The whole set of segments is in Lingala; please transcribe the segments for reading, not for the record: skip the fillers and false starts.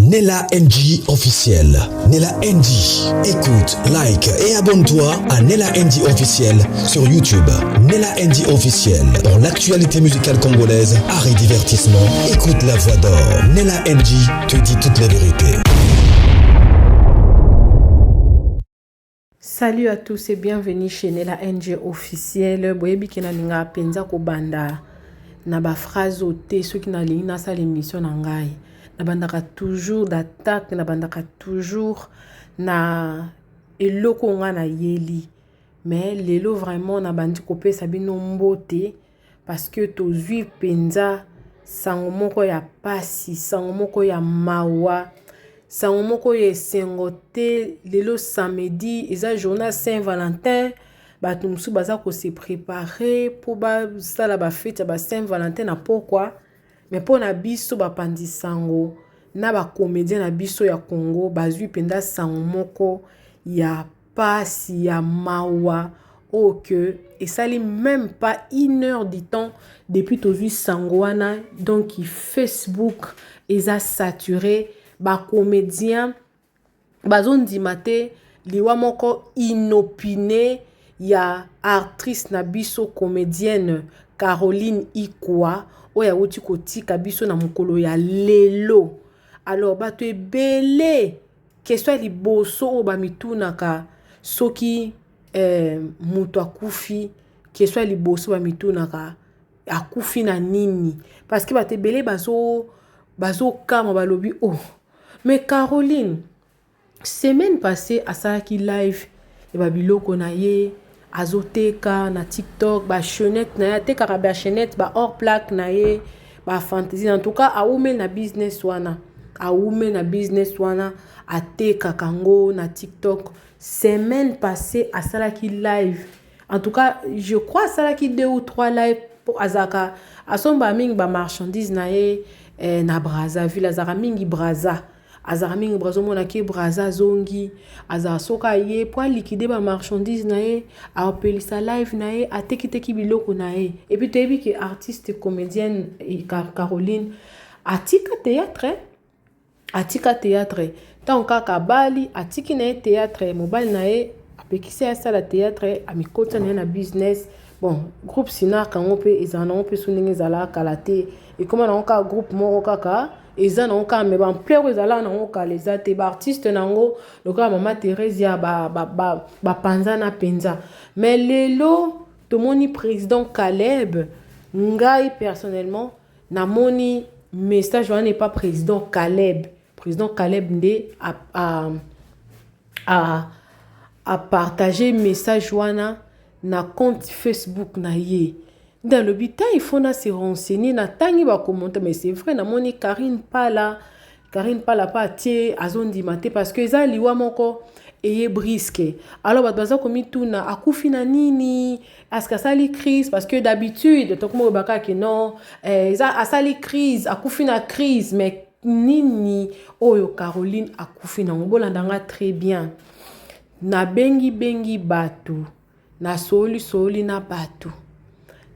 Nella NG officiel. Nella NG. Écoute, like et abonne-toi à Nella NG officiel sur YouTube. Nella NG officiel. Pour l'actualité musicale congolaise, art et divertissement, écoute la voix d'or. Nella NG te dit toute la vérité. Salut à tous et bienvenue chez Nella NG officiel. Boyebi kena ninga penza ko banda na ba phrase ote ceux qui na lina sa l'émission na ngai. Na bandaka toujours d'attaque, na bandaka toujours na eloko nga na yeli. Mais lelo vraiment na bandi ko pesa bino mbote parce que tozui penza sango moko ya pasi, sango moko ya mawa. Sango moko ye sengote lelo samedi eza journée Saint-Valentin bato musu baza ko se préparer pour ba sala ba fête ba Saint-Valentin na pourquoi mais pour na biso ba pandi sango na ba comédien na biso ya Congo bazui penda sango moko ya pasi ya mawa o que et ça li même pas 1 heure du temps depuis tozui sango wana donc Facebook eza saturé ba comédien bazondima te liwa moko inopiné ya actrice na biso comédienne Caroline Ikwa oya wuti kotika biso na mokolo ya lelo. Alors bato ebele question liboso o ba mitunaka soki mutu akufi question liboso ba mitunaka akufi na nini parce que bato ebele bazo kama balobi oh. Mais Caroline, semaine passée, à Saraki live, et babiloko na ye, azoteka na TikTok, ba chenette na ye, teka ba chenette, ba hors plaque na ye, ba fantasy. En tout cas, a oume na business wana, a teka kango na TikTok. Semaine passée, à Saraki live. En tout cas, je crois à Saraki 2 ou 3 live pour Azaka. A son ba ming ba marchandise na ye, na Brazzaville, Azara mingi Brazza. Azara mingi Brazza mona ke Brazza zongi. Azara soka ye pour liquider ba marchandise na ye, a opelisa live na ye, a teki biloko na ye. Et puis tu as vu que artiste comédienne et Caroline atika théâtre. Tant kaka bali atiki na théâtre, mobile na ye, apekisi ya sala théâtre, amikota na business. Bon, groupe Sinar kango pe ezana on pe suninga zala kalate et comment na onka groupe moko kaka ezana onka me ban plaire ezala na onka les artistes nango loka mama Thérèse ya ba panza na penza mais lelo tomoni président Caleb ngai personnellement na moni message wana n'est pas président Caleb nde a partager message wana na compte Facebook na ye. Dans le but, il faut se renseigner, na tangi ba commenter, mais c'est vrai, na moni Karine Pala pas tie azondi mate parce que za liwa moko eye brisque. Alors baza komi tuna akufi na nini? Aska sali crise parce que d'habitude to komo baka ke non, za asali crise, akufi na crise mais nini oyo Caroline akufi na ngobolandanga très bien. Na bengi batu. Na soli na bato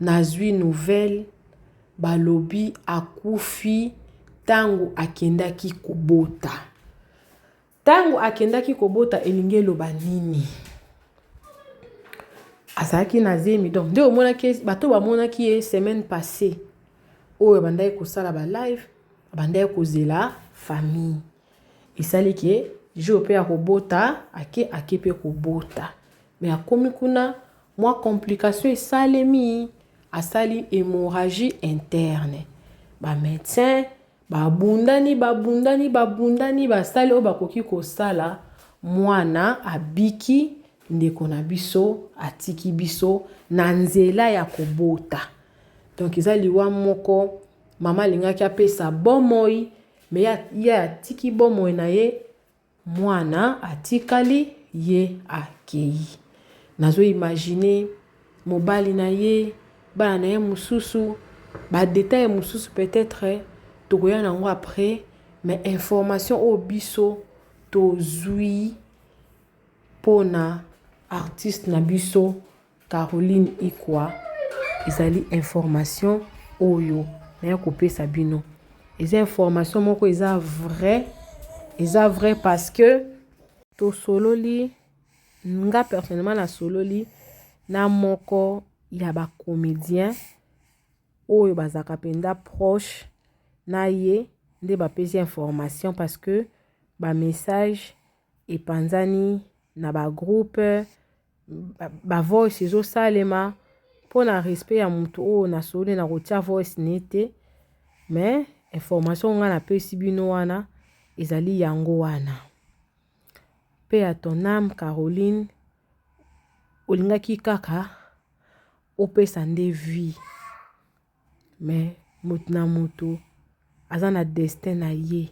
na zui nouvelle balobi akufi tango akendaki kobota elinge loba nini azaki na zemi donc nde omona ke bato bamonaki ye semaine passée oyo bandai kosala ba live bandai kozela famille esali ke jo pe akobota ake pe kobota. Mais à komikuna, moi complication salemi asali hémorragie interne. Ba médecin ba bundani ba sali o bakoki ko sala mwana abiki ndeko na biso atiki biso na nzela ya kobota. Donc ezali wa moko mama lingaki apesa bomoi mais ya atiki bomoi na ye mwana atikali ye akei. Nazo imaginer mobali na ye bana na ye mususu ba détail mususu peut-être tokoya nango après mais information au biso to zui pona artiste na biso Caroline Ikwa ezali information oyo na ya kopesa bino eza information moko eza vrai eza vrai parce que to sololi nga personnellement na sololi na moko ya ba comédien oyo bazaka penda proche na ye nde bapesi information parce que ba message epanzani na ba groupe ba voice ezosalema mpona respect ya mutu oyo na sololi na kotia voice nete mais information nga napesi bino wana ezali yango wana. Paix à ton âme Caroline, olingaki kaka opesa nde vie mais motu na motu aza na destin na ye.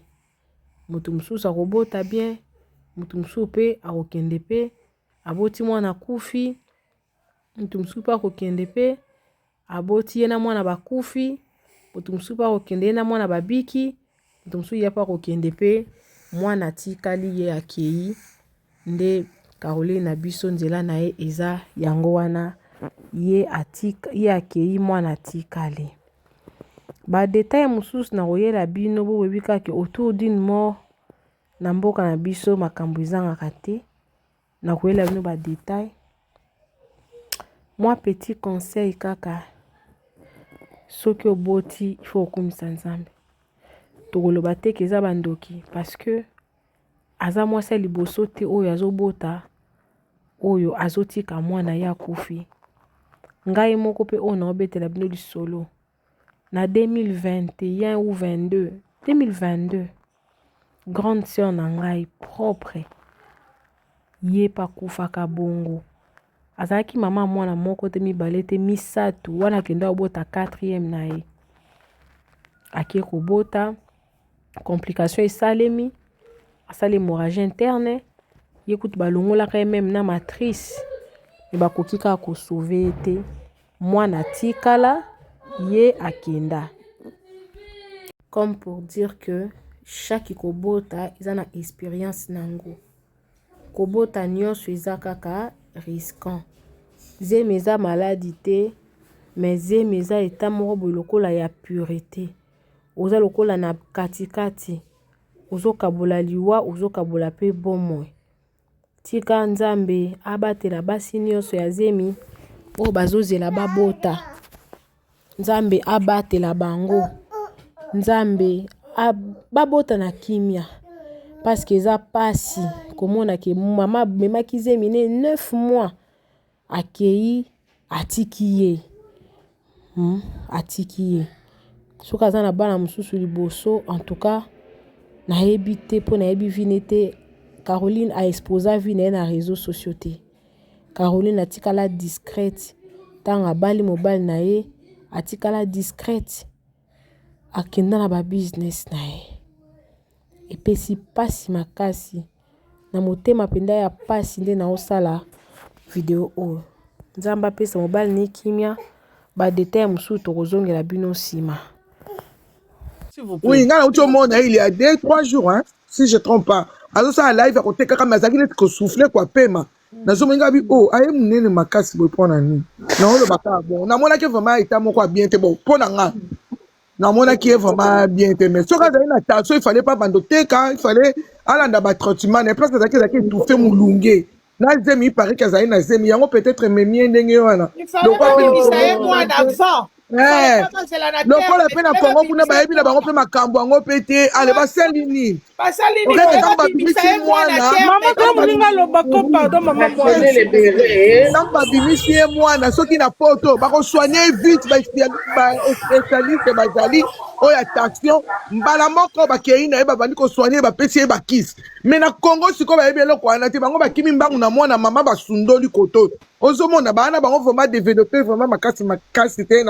Motu mosusu akobota bien, motu mosusu pe akokende pe aboti mwana kufi, motu mosusu pe akokende pe aboti ye na mwana bakufi, motu mosusu pe akokende ye na mwana babiki, motu mosusu ye pe akokende pe mwana tikali ye akei. Nde Caroline na biso nzela na ye eza yango wana ye akei mwana tikali. Ba détail mosusu na koyela bino boyebi kaka autour d'une mort na mboka na biso makambo ezangaka te na koyela bino ba détail. Moi petit conseil kaka soki oboti il faut okumisa Nzambe. Tokoloba te eza bandoki parce que aza mwasi ya liboso te oyo azobota oyo azotika mwana ya kufi. Ngai moko pe oyo naobetela bino lisolo na 2021 ou 2022 grande sœur na ngai propre ye pa kufaka bongo. Azalaki mama mwana moko te mibale te misato wana kenda obota 4e na ye. Akie kobota complication esalemi asali hémorragie interne ye kutu balongolaka ye même na matrice e bakoki kaka kosauve te mwana tikala ye akenda. Comme pour dire que chaque kobota eza na expérience nango. Kobota nyonso eza kaka risquant. Zemi eza maladie te mais zemi eza état moko boye lokola ya pureté. Oza lokola na katikati ozokabola liwa ozokabola pe bomoi. Tika Nzambe abatela basi nyonso ya zemi oyo bazozela babota. Nzambe abatela bango. Nzambe babota na kimia parce que eza pasi komona ke mama memaki zemi ne 9 mois akei atiki ye. Atiki ye. Soki aza na bana mosusu liboso en tout cas nayebi te mpo nayebi vine te. Caroline a exposa vie na ye na réseaux sociaux te. Caroline atikala discrète ntango abali mobali na ye atikala discrète akenda na ba business na ye. Epesi pasi makasi na motema penda ya pasi nde na osala video oyo. Nzamba pesa mobali ni kimia ba détail mosusu tokozongela bino nsima. Oui, il y a 2-3 jours, hein, si je ne trompe pas. Alors ça, live à côté, quand Mazaki est que soufflé quoi, paiement. Nazomenga bi oh, aye munene makasi boy pona ni. Na le baka bon. Na mona ke vraiment état moko bien te bon. Pona nga. Na mona ki vraiment bien te mais so quand il y a une attention, il fallait pas bandoter quand il fallait alanda ba traitement, na place ça qui tout fait mulunge. Na zemi paraît que ça na zemi yango peut-être memie ndenge wana. Donc ça est moi d'avant. Donc on a peine à Congo pour ne pas être dans le makambo en pété allez ba selini maman pardon maman namba bimisi mwana soki na poto ba ko soigner vite ba spécialiste bazali oya attention mbala moko ba kei na ba bandi ko soigner ba pesi ba kiss mais na Congo siko ba yebelo ko na te bango ba kimi mbangu na mwana mama ba sundoli koto ozomona bana bango vraiment développer vraiment makasi te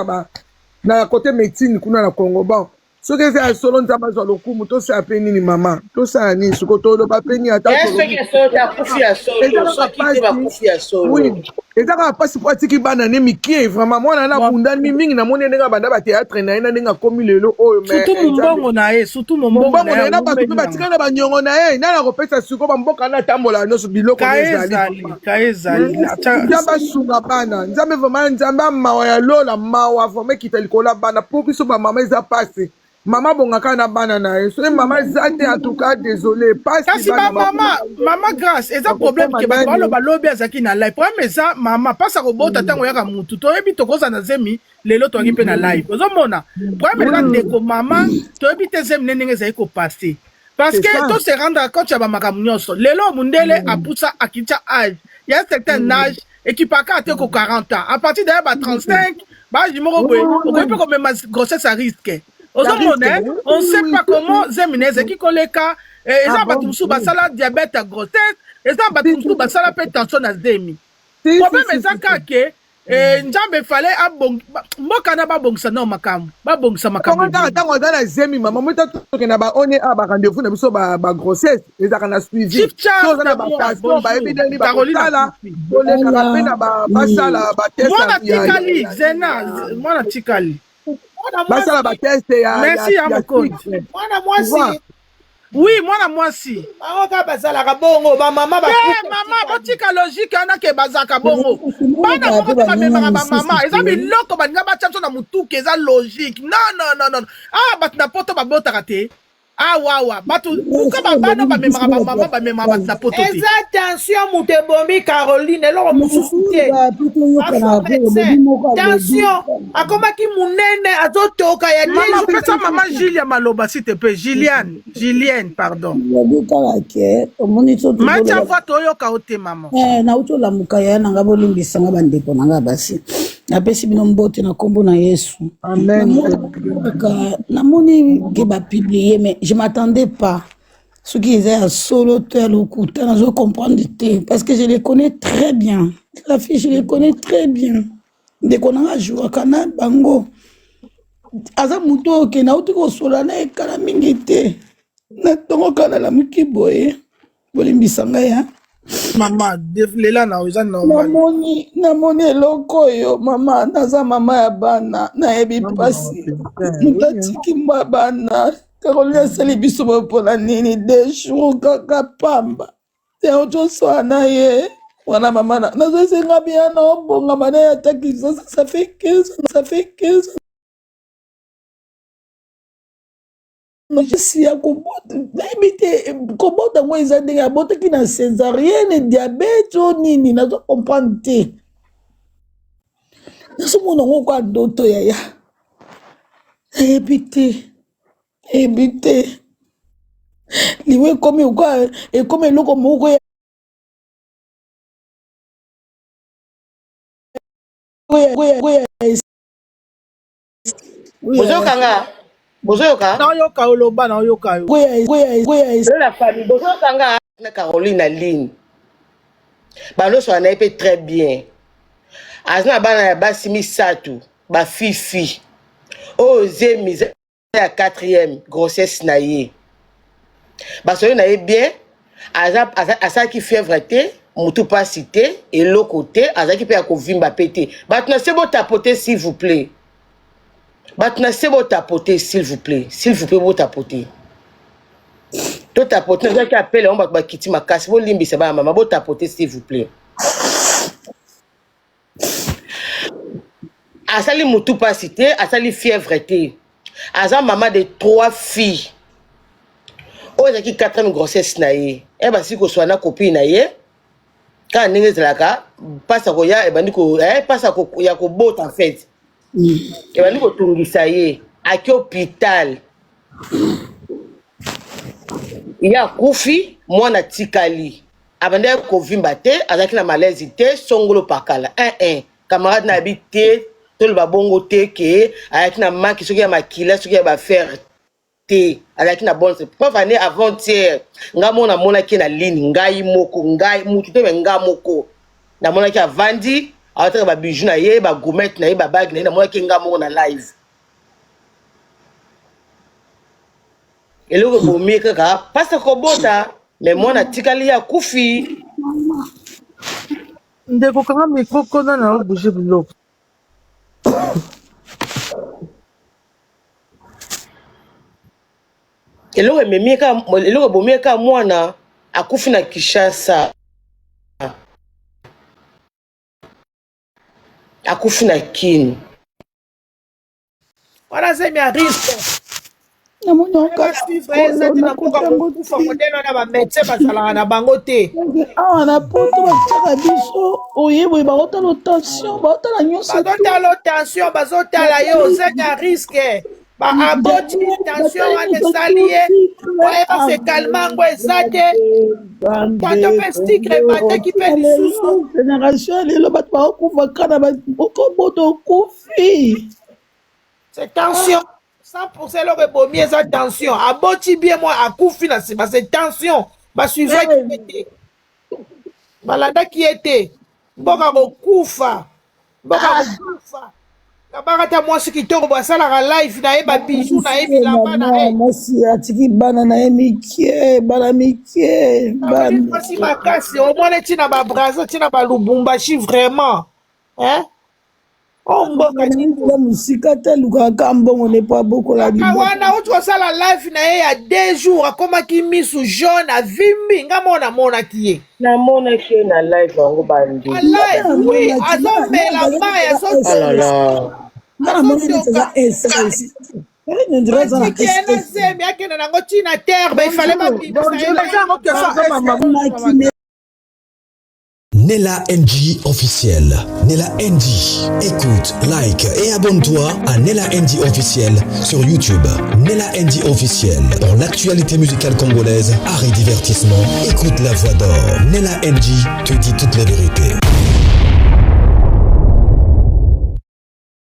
na côté médecine kuna na Congo bon ce que c'est solo nzamba zo lokumu to sa peni ni mama to sa ni siko to lo ba peni ata to lo est-ce que so ta kufia solo so ki te ba kufia solo oui ezaka pasi pratique bana ne mikie vraiment mwana na bunda mingi na moni ndenga banda ba théâtre na ina ndenga komi lelo oyo mais surtout mbongo na ye surtout mbongo na ye na ba tu ba tikana ba nyongo na ye na ko pesa siko ba mboka na tambola no so biloko ezali nzamba sunga bana nzambe vraiment nzamba mawa ya lola mawa vraiment kitali kola bana pour biso ba mama eza pasi Maman bongaka na bana na ye. So maman zate en tout cas désolé. Pas kasi mama grâce eza problème ke bato baloba lobi azalaki na live problème eza mama pasa kobota ntango oyaka mutu toyebi tokoza na zemi lelo toyaki mpe na live ozomona problème eza ndeko mama toyebi te zemi ndenge ezali kopase parce que to se rendre compte ya bamakambo nyonso lelo mundele apusa akitya âge ya un certain âge ekipaka ate ko 40 ans à partir d'ailleurs ba 35 baji moko boye okoki mpe komema grossesse à risque ozomona on sait pas comment zemine ezeki koleka eza bato mosusu basala diabète à grossesse eza bato mosusu basala mpe tension na zemi problème eza kake nzambe fale mboka na babongisa nao makambo babongisa makambo ntango aza na zemi mama moto tokenda baone a barendez-vous na biso bagrossesse ezalaka na suivi toza na batation bayebi ndeni bakosala olekaka mpe na basala mwana tikali zena mwana tikali basala bateste merci ya mokodi mwana mwasi oui mwana mwasi baoka basalaka bongo bamama mama botika logique wana ke bazalaka bongo bana moko te bamemaka bamama eza biloko balinga batya biso na motuka eza logique non bato na poto babotaka te awawa bato uka babana bamemaka bamama bamemaka bato na poto te eza tension moto ebombi Caroline eloko mosusu te tension akomaki munene azotoka ya mama pesa mama Julia maloba s'il te plaît Julienne pardon matia voix toyoka o te mama nauti olamuka ya nanga bolimbisanga bandeko nanga basi napesi bino mbote na kombo na Yesu amen namoni ke bapiblie mais je m'attendais pas ce qui est à solo tel au couteau je comprendre parce que je les connais très bien la fille je les connais très bien de konanga jour kana bango aza muto ke nauti ko sola na ekala mingi te na tongo kana la mukiboye bolimbisanga ya mama lela na oza normal namoni eloko oyo mama naza mama ya bana nayebi pasi moto atiki mwa bana Caroline asali biso mpona nini de jour kaka pamba te ojosoa na ye wana mama nazosenga bien na obongama na ye ataki ça fait 15 si ya kobota nayebi te kobota ngo eza ndenge abotaki na césarienne diabete o nini nazo comprendre te nazomona ngo kwa ndoto yaya nayebi te liwe ekomi eloko moko bozoyoka nayoka oloba nayoka la famille bozokanga na Caroline na ligne baloso anaye mpe très bien aza na bana ya basi misato bafifi oyo zemi ya 4e grossesse na ye basoyo na ye bien asalaki fièvre te mutu pasi te eloko te azalaki mpe ya kovimba mpe te bato na se botapote s'il vous plaît bato na se botapote s'il vous plaît botapote totapote nazalaki apele yango bato bakiti makasi bolimbisa bana mama botapote s'il vous plaît asali mutu pasi te asali fièvre te aza mama de 3 filles oyo ezalaki 4e grossesse na ye ebasi koswana na copine na ye kaka ndenge ezalaka mpasa koya ebandi mpasa ya kobota en fait ebandi kotungisa ye aki hôpital ye akufi mwana tikali abandi kovimba te azalaki na malaise te songolo pakala camarade na yabi te toloba bongo te ke ayaki na maki soki ya makila soki ya bafere te azalaki na bonne preuve ane avant-hier nga moko namonaki na ligne ngai moko ngai mutu te me nga moko namonaki avandi awataka babiju na ye bagomete na ye babagi na ye namonaki nga moko na live eloko bomi kaka pasa kobota me mwana tikali ya kufi ndeko kanga mikro kona na obouge biloko eloko bomi eka mwana akufi na Kinshasa akufi na Kini wana zemi ya risque namoni awa na poto batiaka biso oyeboye baotala tension baotala nyonso bazotala yo ozenya riske baaboti tension wana esali ye oyeba se kalmango eza te tanto mpe stikre emataki mpe lisusu génération ya lelo bato bakokufa kana bokoboto okufi c'est tension 100% eloko ebomi eza tension aboti bien moi akufi na nsima c'est tension basuivaki ye te balandaki ye te mboka kokufa kabaka mwasi kitoko basalaka live na ye babiju na ye bilamba na ye mwasi atiki bana na ye mikie bana mikie mwasi makasi omona ntina babraza ntina balubumbashi vraiment omboka musika te lukaka mbongo nepo abokola wana uti kosala live na ye ya 2 jours akomaki misu jaune avimbi nga mona monaki ye namonaki ye na live yango bandi live oui azomela mai azotiokatikena zemi akende nango ntina terre baifale babimisa Nella NG officiel. Nella NG. Écoute, like et abonne-toi à Nella NG officiel sur YouTube. Nella NG officiel. Pour l'actualité musicale congolaise, art et divertissement, écoute la voix d'or. Nella NG te dit toutes les vérités.